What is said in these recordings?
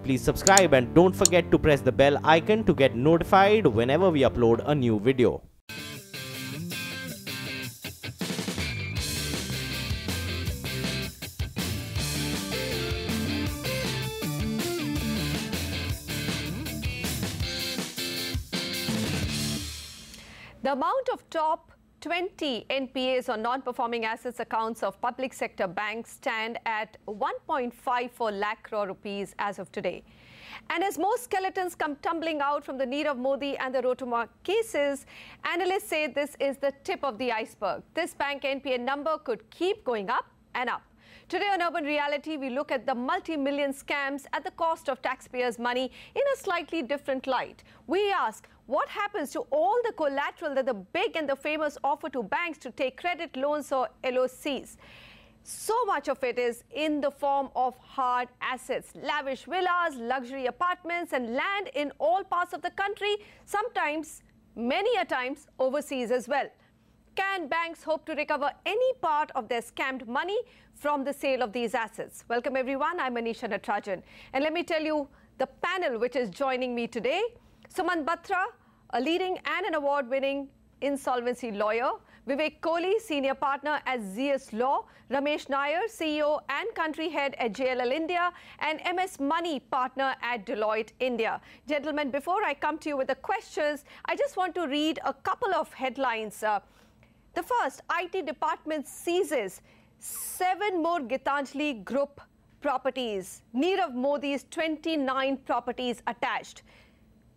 please subscribe and don't forget to press the bell icon to get notified whenever we upload a new video. The amount of top 20 NPAs or non-performing assets accounts of public sector banks stand at 1.54 lakh crore rupees as of today. And as more skeletons come tumbling out from the Nirav Modi and the Rotomar cases, analysts say this is the tip of the iceberg. This bank NPA number could keep going up and up. Today on Urban Reality, we look at the multi-million scams at the cost of taxpayers' money in a slightly different light. We ask, what happens to all the collateral that the big and the famous offer to banks to take credit loans or LOCs? So much of it is in the form of hard assets, lavish villas, luxury apartments and land in all parts of the country, sometimes, many a times, overseas as well. Can banks hope to recover any part of their scammed money from the sale of these assets? Welcome everyone, I'm Anisha Natarajan. And let me tell you the panel which is joining me today. Sumant Batra, a leading and an award-winning insolvency lawyer. Vivek Kohli, senior partner at ZS Law. Ramesh Nair, CEO and country head at JLL India. And MS Money, partner at Deloitte India. Gentlemen, before I come to you with the questions, I just want to read a couple of headlines. The first, IT department seizes 7 more Gitanjali group properties. Nirav Modi's 29 properties attached.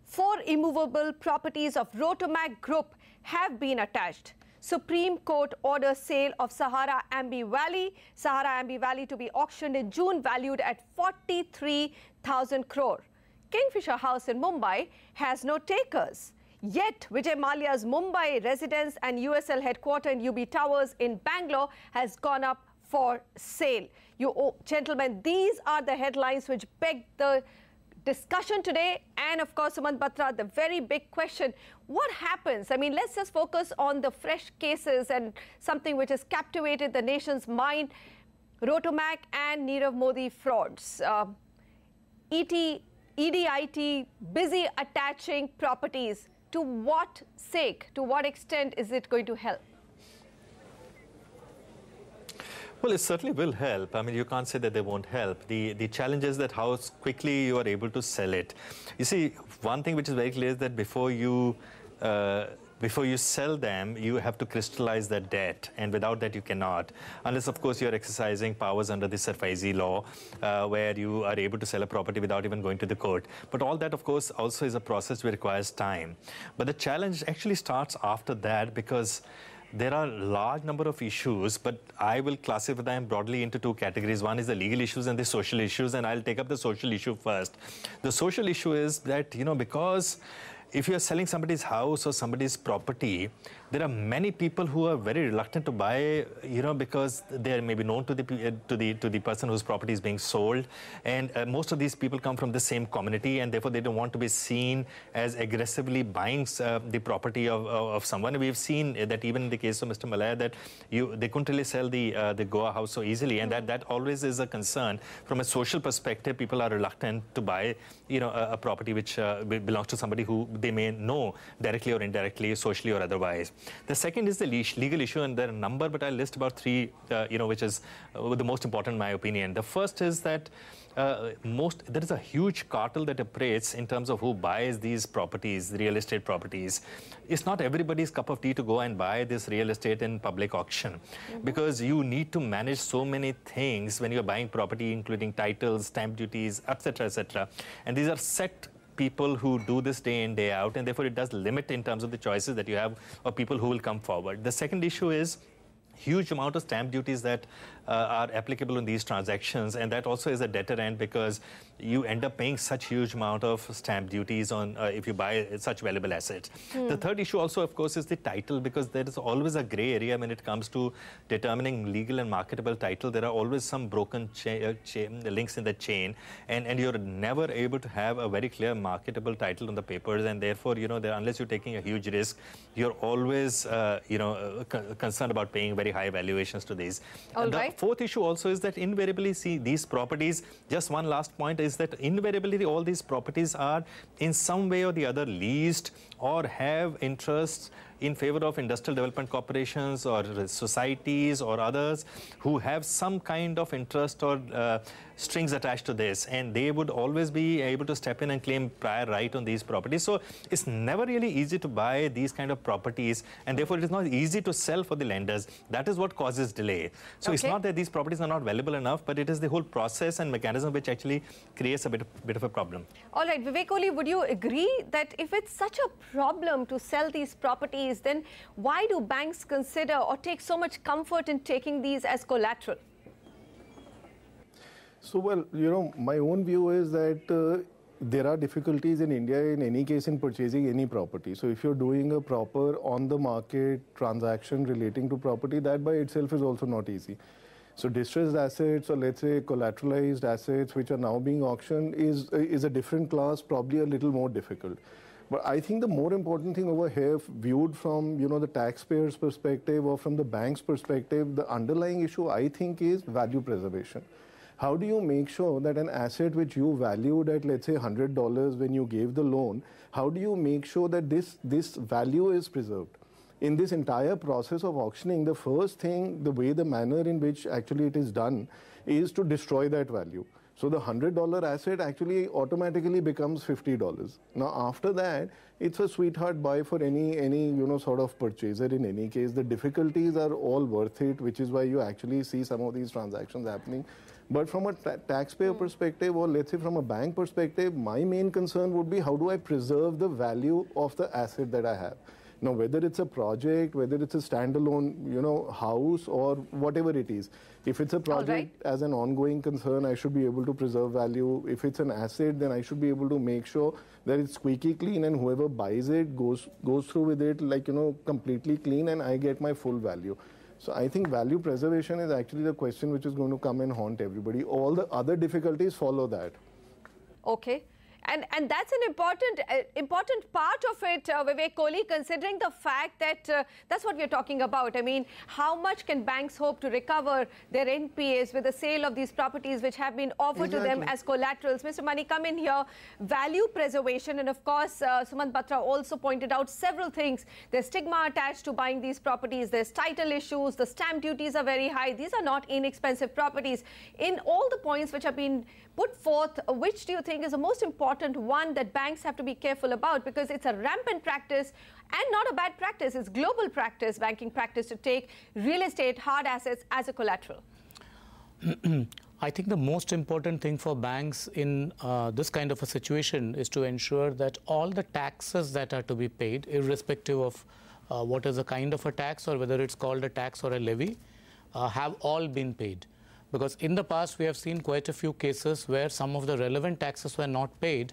4 immovable properties of Rotomar Group have been attached. Supreme Court orders sale of Sahara Ambi Valley to be auctioned in June, valued at 43,000 crore. Kingfisher House in Mumbai has no takers. Yet, Vijay Mallya's Mumbai residence and USL headquarters in UB Towers in Bangalore has gone up for sale. Gentlemen, these are the headlines which beg the discussion today. And of course, Sumant Batra, the very big question, what happens? I mean, let's just focus on the fresh cases and something which has captivated the nation's mind, Rotomar and Nirav Modi frauds. EDIT busy attaching properties. To what sake, to what extent is it going to help? Well, it certainly will help. I mean, you can't say that they won't help. The challenge is that how quickly you are able to sell it. You see, one thing which is very clear is that before you sell them, you have to crystallize that debt, and without that you cannot, unless of course you're exercising powers under the Sarfaisi law, where you are able to sell a property without even going to the court. But all that of course also is a process which requires time. But the challenge actually starts after that, because there are a large number of issues, but I will classify them broadly into 2 categories. One is the legal issues and the social issues, and I'll take up the social issue first. The social issue is that, you know, because if you are selling somebody's house or somebody's property, there are many people who are very reluctant to buy, you know, because they are maybe known to the person whose property is being sold, and most of these people come from the same community, and therefore they don't want to be seen as aggressively buying the property of someone. We've seen that even in the case of Mr. Malaya, that they couldn't really sell the Goa house so easily, and that always is a concern. From a social perspective, people are reluctant to buy, you know, a property which belongs to somebody who they may know directly or indirectly, socially or otherwise. The second is the legal issue, and there are a number, but I'll list about 3, you know, which is the most important in my opinion. The first is that there is a huge cartel that operates in terms of who buys these properties, real estate properties. It's not everybody's cup of tea to go and buy this real estate in public auction, because you need to manage so many things when you're buying property, including titles, stamp duties, etc., etc. And these are set people who do this day in, day out, and therefore it does limit in terms of the choices that you have of people who will come forward. The second issue is huge amount of stamp duties that are applicable in these transactions, and that also is a deterrent, because you end up paying such huge amount of stamp duties on if you buy such valuable assets. The third issue also, of course, is the title, because there is always a gray area when it comes to determining legal and marketable title. There are always some broken links in the chain, and you're never able to have a very clear marketable title on the papers, and therefore, you know, unless you're taking a huge risk, you're always, you know, concerned about paying very high valuations to these. All right. The fourth issue also is that invariably, see, these properties, just one last point, is that invariably all these properties are in some way or the other leased or have interests in favor of industrial development corporations or societies or others who have some kind of interest or strings attached to this, and they would always be able to step in and claim prior right on these properties. So it's never really easy to buy these kind of properties, and therefore it is not easy to sell for the lenders. That is what causes delay. So it's not that these properties are not valuable enough, but it is the whole process and mechanism which actually creates a bit of a problem. All right, Vivek Kohli, would you agree that if it's such a problem to sell these properties, then why do banks consider or take so much comfort in taking these as collateral? So, well, you know, my own view is that there are difficulties in India in any case in purchasing any property. So if you're doing a proper on-the-market transaction relating to property, that by itself is also not easy. So distressed assets, or let's say collateralized assets which are now being auctioned is a different class, probably a little more difficult. But I think the more important thing over here, viewed from, you know, the taxpayer's perspective or from the bank's perspective, the underlying issue I think is value preservation. How do you make sure that an asset which you valued at, let's say, $100 when you gave the loan, how do you make sure that this value is preserved? In this entire process of auctioning, the first thing, the way, the manner in which actually it is done is to destroy that value. So the $100 asset actually automatically becomes $50. Now after that, it's a sweetheart buy for any you know, sort of purchaser in any case. The difficulties are all worth it, which is why you actually see some of these transactions happening. But from a taxpayer perspective, or let's say from a bank perspective, my main concern would be how do I preserve the value of the asset that I have? Now, whether it's a project, whether it's a standalone, you know, house or whatever it is. If it's a project as an ongoing concern, I should be able to preserve value. If it's an asset, then I should be able to make sure that it's squeaky clean and whoever buys it goes through with it like, you know, completely clean and I get my full value. So I think value preservation is actually the question which is going to come and haunt everybody. All the other difficulties follow that. Okay. And that's an important part of it, Vivek Kohli, considering the fact that that's what we're talking about. I mean, how much can banks hope to recover their NPAs with the sale of these properties which have been offered to them as collaterals? Mr. Mani, come in here. Value preservation, and of course, Sumant Batra also pointed out several things. There's stigma attached to buying these properties. There's title issues. The stamp duties are very high. These are not inexpensive properties. In all the points which have been put forth, which do you think is the most important one that banks have to be careful about? Because it's a rampant practice and not a bad practice. It's global practice, banking practice, to take real estate, hard assets as a collateral. I think the most important thing for banks in this kind of a situation is to ensure that all the taxes that are to be paid, irrespective of what is a kind of a tax or whether it's called a tax or a levy, have all been paid. Because in the past, we have seen quite a few cases where some of the relevant taxes were not paid,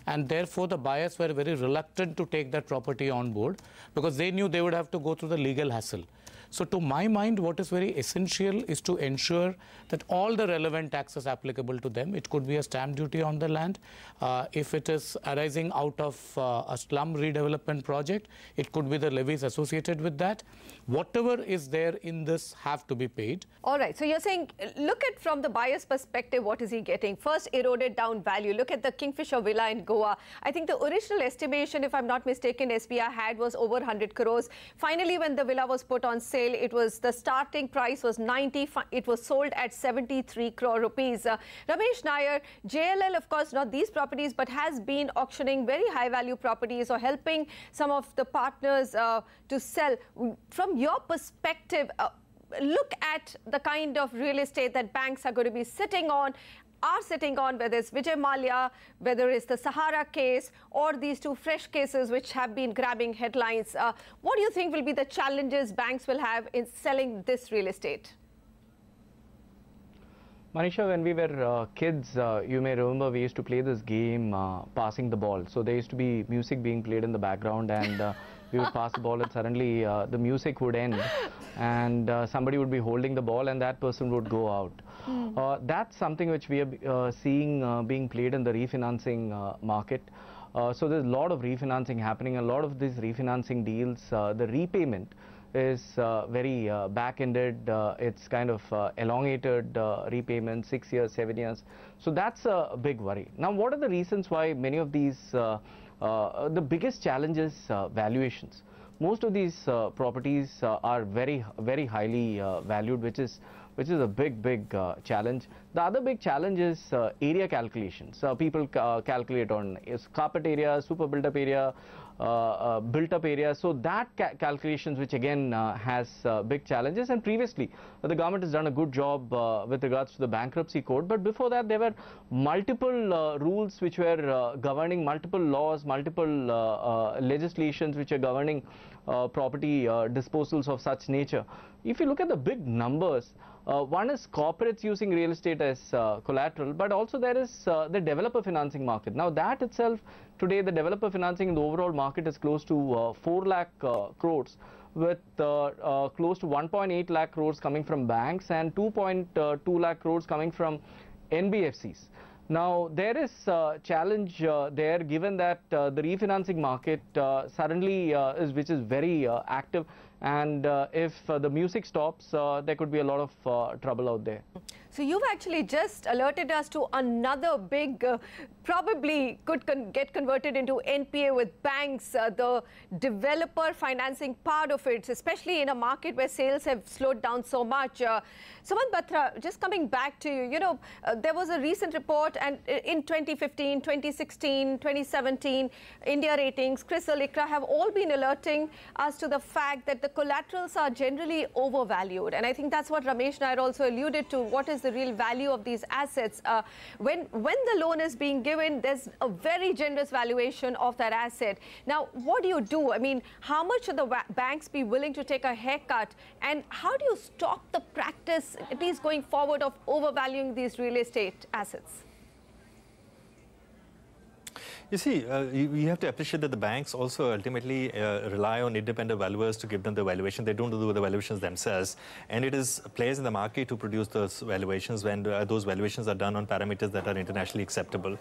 and therefore the buyers were very reluctant to take that property on board because they knew they would have to go through the legal hassle. So to my mind, what is very essential is to ensure that all the relevant taxes applicable to them, it could be a stamp duty on the land, if it is arising out of a slum redevelopment project, it could be the levies associated with that. Whatever is there in this have to be paid. All right. So you're saying, look at from the buyer's perspective, what is he getting? First, eroded down value. Look at the Kingfisher Villa in Goa. I think the original estimation, if I'm not mistaken, SBI had was over 100 crores. Finally, when the villa was put on sale, it was the starting price was 90. It was sold at 73 crore rupees. Ramesh Nair, JLL, of course, not these properties, but has been auctioning very high value properties or helping some of the partners to sell. From your perspective, look at the kind of real estate that banks are going to be sitting on, whether it's Vijay Mallya, whether it's the Sahara case, or these two fresh cases which have been grabbing headlines. What do you think will be the challenges banks will have in selling this real estate? Manisha, when we were kids, you may remember we used to play this game, passing the ball. So there used to be music being played in the background, and we would pass the ball, and suddenly the music would end, and somebody would be holding the ball, and that person would go out. That's something which we are seeing being played in the refinancing market. So there's a lot of refinancing happening. A lot of these refinancing deals, the repayment is very back-ended. It's kind of elongated repayment, 6 years, 7 years. So that's a big worry. Now, what are the reasons why many of these, the biggest challenge is valuations. Most of these properties are very highly valued, which is a big challenge. The other big challenge is area calculations. People calculate on carpet area, super built-up area, built-up area. So that calculations, which again has big challenges. And previously, the government has done a good job with regards to the bankruptcy code. But before that, there were multiple rules which were governing, multiple laws, multiple legislations which are governing property disposals of such nature. If you look at the big numbers, one is corporates using real estate as collateral, but also there is the developer financing market. Now that itself, today the developer financing in the overall market is close to 4 lakh crores, with close to 1.8 lakh crores coming from banks and 2.2 lakh crores coming from NBFCs. Now there is a challenge there, given that the refinancing market suddenly which is very active, and if the music stops, there could be a lot of trouble out there. So you've actually just alerted us to another big, probably could get converted into NPA with banks, the developer financing part of it, especially in a market where sales have slowed down so much. Sumant Batra, just coming back to you, there was a recent report, and in 2015, 2016, 2017, India Ratings, CRISIL, ICRA have all been alerting us to the fact that the collaterals are generally overvalued. And I think that's what Ramesh Nair also alluded to. What is the real value of these assets? When the loan is being given, there's a very generous valuation of that asset. Now, what do you do? I mean, how much should the banks be willing to take a haircut? And how do you stop the practice, at least going forward, of overvaluing these real estate assets? You see, we have to appreciate that the banks also ultimately rely on independent valuers to give them the valuation. They don't do the valuations themselves. And it is players in the market who produce those valuations when those valuations are done on parameters that are internationally acceptable.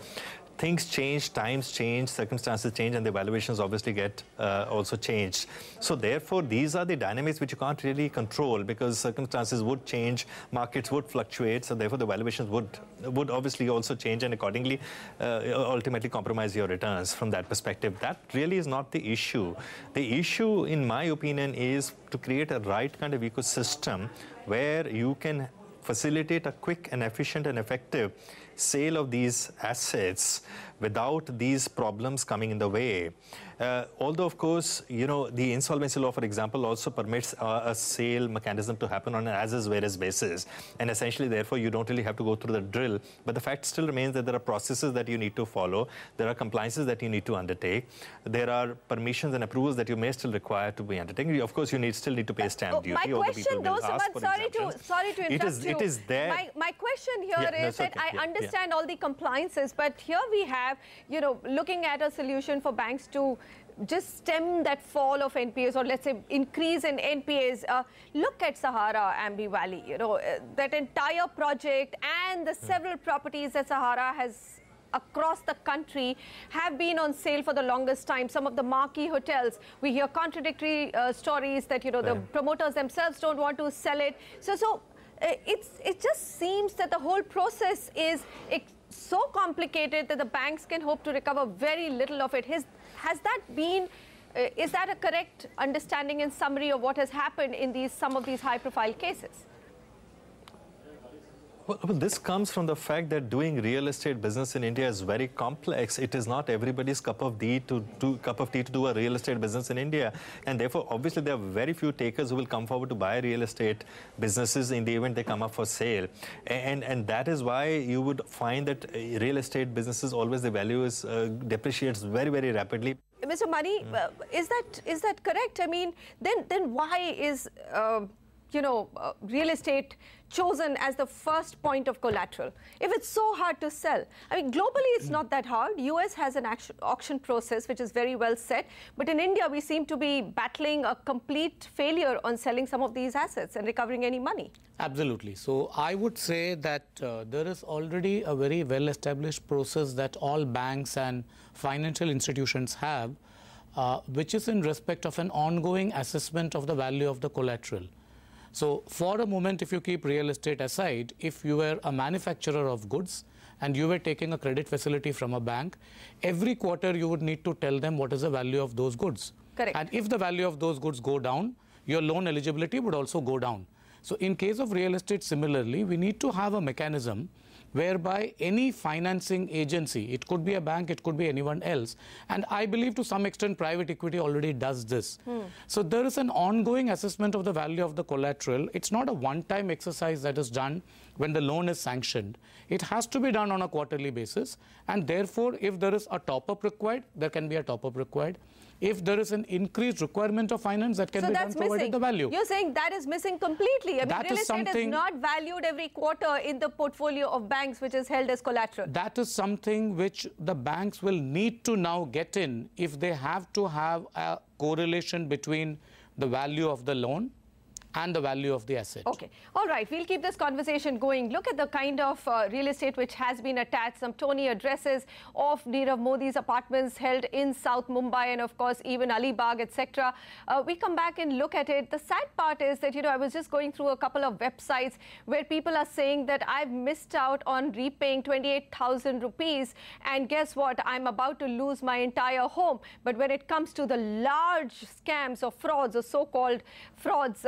Things change, times change, circumstances change, and the valuations obviously get also changed. So therefore, these are the dynamics which you can't really control, because circumstances would change, markets would fluctuate, so therefore the valuations would obviously also change, and accordingly ultimately compromise your returns from that perspective. That really is not the issue. The issue, in my opinion, is to create a right kind of ecosystem where you can facilitate a quick and efficient and effective sale of these assets without these problems coming in the way. Although, of course, the insolvency law, for example, also permits a sale mechanism to happen on an as-is-where-is basis. And essentially, therefore, you don't really have to go through the drill. But the fact still remains that there are processes that you need to follow. There are compliances that you need to undertake. There are permissions and approvals that you may still require to be undertaken. Of course, you still need to pay stamp duty. My question, though, sorry to interrupt you. It is there. My question here is that I understand all the compliances, but here we have, looking at a solution for banks to just stem that fall of NPAs, or let's say increase in NPAs. Look at Sahara Ambi Valley, that entire project and the several properties that Sahara has across the country have been on sale for the longest time. Some of the marquee hotels, we hear contradictory stories that, the promoters themselves don't want to sell it. So it just seems that the whole process is so complicated that the banks can hope to recover very little of it. Has that been, is that a correct understanding and summary of what has happened in some of these high-profile cases? Well, this comes from the fact that doing real estate business in India is very complex. It is not everybody's cup of tea to do a real estate business in India. And therefore, obviously, there are very few takers who will come forward to buy real estate businesses in the event they come up for sale. And that is why you would find that real estate businesses, always the value is depreciates very, very rapidly. Mr. Mani, is that correct? I mean, then why is real estate chosen as the first point of collateral if it's so hard to sell? I mean, globally it's not that hard. US has an auction process which is very well set, but in India we seem to be battling a complete failure on selling some of these assets and recovering any money. Absolutely. So I would say that there is already a very well established process that all banks and financial institutions have which is in respect of an ongoing assessment of the value of the collateral. So for a moment, if you keep real estate aside, if you were a manufacturer of goods and you were taking a credit facility from a bank, every quarter you would need to tell them what is the value of those goods. Correct. And if the value of those goods go down, your loan eligibility would also go down. So in case of real estate, similarly, we need to have a mechanism whereby any financing agency, it could be a bank, it could be anyone else, and I believe to some extent private equity already does this. So there is an ongoing assessment of the value of the collateral. It's not a one-time exercise that is done when the loan is sanctioned. It has to be done on a quarterly basis, and therefore if there is a top-up required, there can be a top-up required. If there is an increased requirement of finance, that can be done provided the value. You're saying that is missing completely. I mean, That real is estate is not valued every quarter in the portfolio of banks, which is held as collateral. That is something which the banks will need to now get in if they have to have a correlation between the value of the loan and the value of the asset. Okay. All right. We'll keep this conversation going. Look at the kind of real estate which has been attached. Some Tony addresses of Nirav Modi's apartments held in South Mumbai and, of course, even Alibag, etc. We come back and look at it. The sad part is that, I was just going through a couple of websites where people are saying that I've missed out on repaying 28,000 rupees. And guess what? I'm about to lose my entire home. But when it comes to the large scams or frauds or so-called frauds,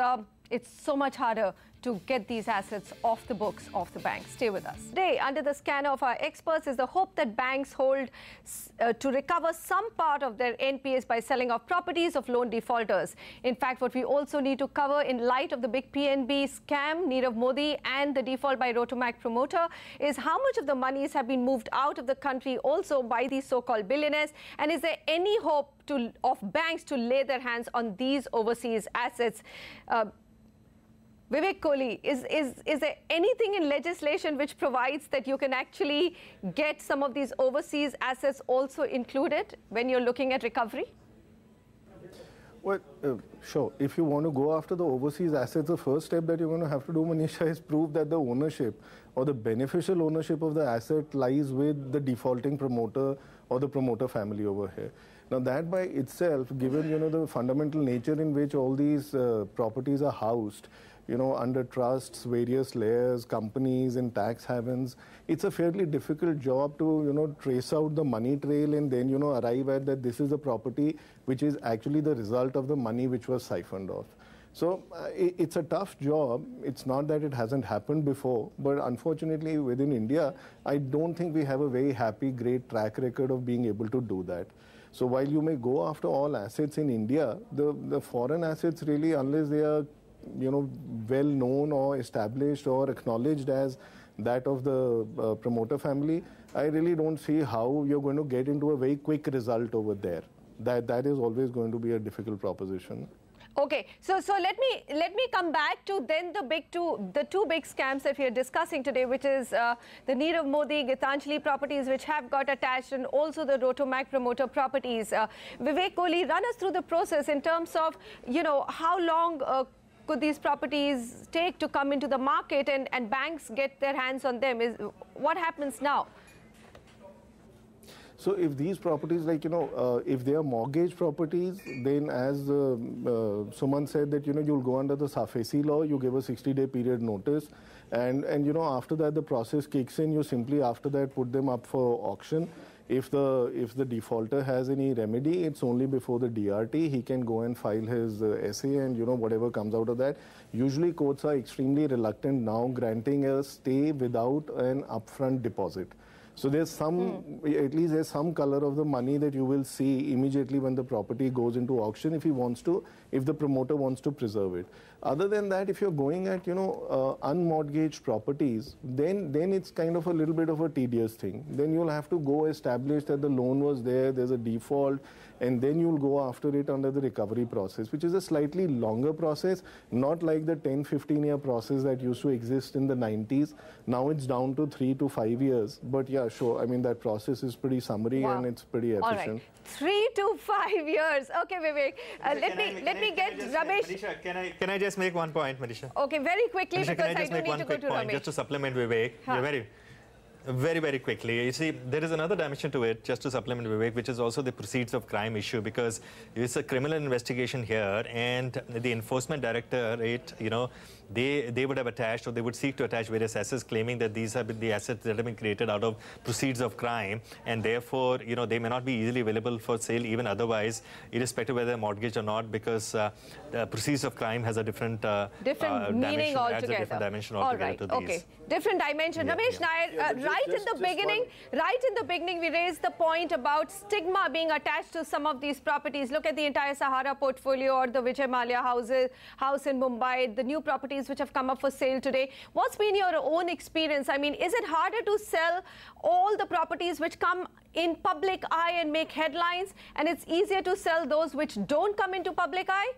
it's so much harder to get these assets off the books of the bank. Stay with us. Today, under the scanner of our experts, is the hope that banks hold to recover some part of their NPAs by selling off properties of loan defaulters. In fact, what we also need to cover in light of the big PNB scam, Nirav Modi, and the default by Rotomac promoter is how much of the monies have been moved out of the country also by these so-called billionaires, and is there any hope of banks to lay their hands on these overseas assets? Vivek Kohli, is there anything in legislation which provides that you can actually get some of these overseas assets also included when you're looking at recovery? Well, sure. If you want to go after the overseas assets, the first step that you're going to have to do, Manisha, is prove that the ownership or the beneficial ownership of the asset lies with the defaulting promoter or the promoter family over here. Now, that by itself, given, the fundamental nature in which all these properties are housed, under trusts, various layers, companies and tax havens, it's a fairly difficult job to, trace out the money trail and then, arrive at that this is a property which is actually the result of the money which was siphoned off. So it's a tough job. It's not that it hasn't happened before, but unfortunately within India, I don't think we have a very happy, great track record of being able to do that. So while you may go after all assets in India, the foreign assets really, unless they are well known or established or acknowledged as that of the promoter family, I really don't see how you're going to get into a very quick result over there. That is always going to be a difficult proposition. Okay, so let me come back to then the two big scams that we are discussing today, which is the Nirav Modi, Gitanjali properties, which have got attached, and also the Rotomac promoter properties. Vivek Kohli, run us through the process in terms of how long could these properties take to come into the market and banks get their hands on them? What happens now? So if these properties, if they are mortgage properties, then as Suman said that, you'll go under the SAFESI law, you give a 60-day period notice. And after that, the process kicks in. You simply, after that, put them up for auction. If the defaulter has any remedy, it's only before the DRT. He can go and file his essay and, whatever comes out of that. Usually, courts are extremely reluctant now granting a stay without an upfront deposit. So there's at least there's some color of the money that you will see immediately when the property goes into auction if the promoter wants to preserve it. Other than that, if you're going at, unmortgaged properties, then it's kind of a little bit of a tedious thing. Then you'll have to go establish that the loan was there's a default, and then you'll go after it under the recovery process, which is a slightly longer process, not like the 10-15-year process that used to exist in the 90s. Now it's down to 3 to 5 years. But yeah, sure. I mean, that process is pretty summary and it's pretty efficient. All right. 3 to 5 years. Okay, Vivek. Let me get Ramesh. Manisha, can I just make one point, Manisha? Okay, very quickly, Manisha, because I just do make need one to go quick to point Ramesh. just to supplement Vivek. Very, very quickly. You see, there is another dimension to it, just to supplement Vivek, which is also the proceeds of crime issue, because it's a criminal investigation here, and the enforcement directorate, you know, they would have attached, or they would seek to attach various assets, claiming that these have been the assets that have been created out of proceeds of crime, and therefore, you know, they may not be easily available for sale even otherwise, irrespective of whether they're mortgaged or not, because the proceeds of crime has a different meaning dimension, altogether. adds a different dimension All altogether right, to these. okay. Different dimension. Yeah, Ramesh yeah. Nair, right in the beginning, we raised the point about stigma being attached to some of these properties. Look at the entire Sahara portfolio or the Vijay Mallya house in Mumbai, the new properties which have come up for sale today. What's been your own experience? I mean, is it harder to sell all the properties which come in public eye and make headlines, and it's easier to sell those which don't come into public eye?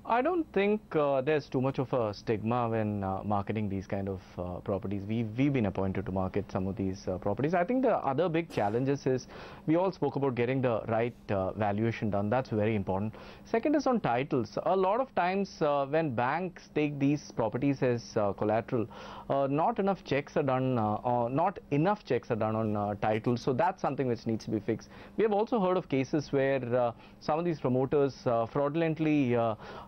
I don't think there's too much of a stigma when marketing these kind of properties. We've been appointed to market some of these properties. I think the other big challenges is we all spoke about getting the right valuation done. That's very important. Second is on titles. A lot of times when banks take these properties as collateral, not enough checks are done, or not enough checks are done on titles. So that's something which needs to be fixed. We have also heard of cases where some of these promoters fraudulently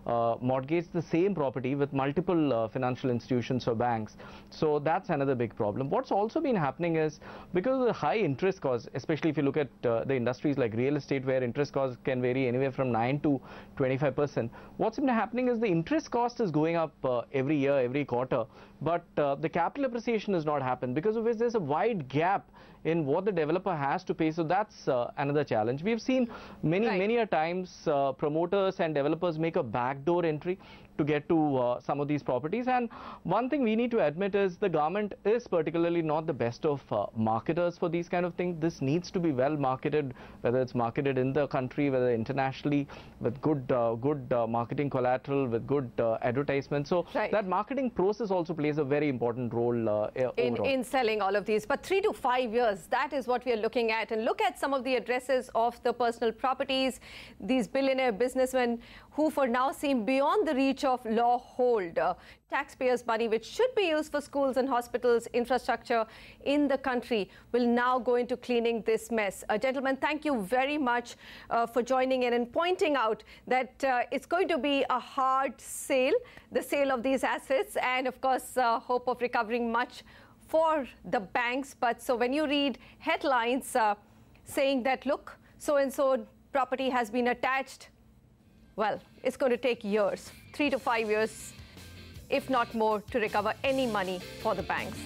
mortgage the same property with multiple financial institutions or banks. So that's another big problem. What's also been happening is because of the high interest costs, especially if you look at the industries like real estate, where interest costs can vary anywhere from 9 to 25%. What's been happening is the interest cost is going up every year, every quarter, but the capital appreciation has not happened, because of which there's a wide gap in what the developer has to pay. So that's another challenge. We've seen many a times promoters and developers make a backdoor entry to get to some of these properties. And one thing we need to admit is the government is particularly not the best of marketers for these kind of things. This needs to be well marketed, whether it's marketed in the country, whether internationally, with good marketing collateral, with good advertisement. So that marketing process also plays a very important role in selling all of these. But 3 to 5 years, that is what we are looking at. And look at some of the addresses of the personal properties, these billionaire businessmen who for now seem beyond the reach of law hold. Taxpayers' money, which should be used for schools and hospitals, infrastructure in the country, will now go into cleaning this mess. Gentlemen, thank you very much for joining in and pointing out that it's going to be a hard sale, the sale of these assets, and of course, hope of recovering much for the banks. But so when you read headlines saying that, look, so-and-so property has been attached, well, it's going to take years, 3 to 5 years, if not more, to recover any money for the banks.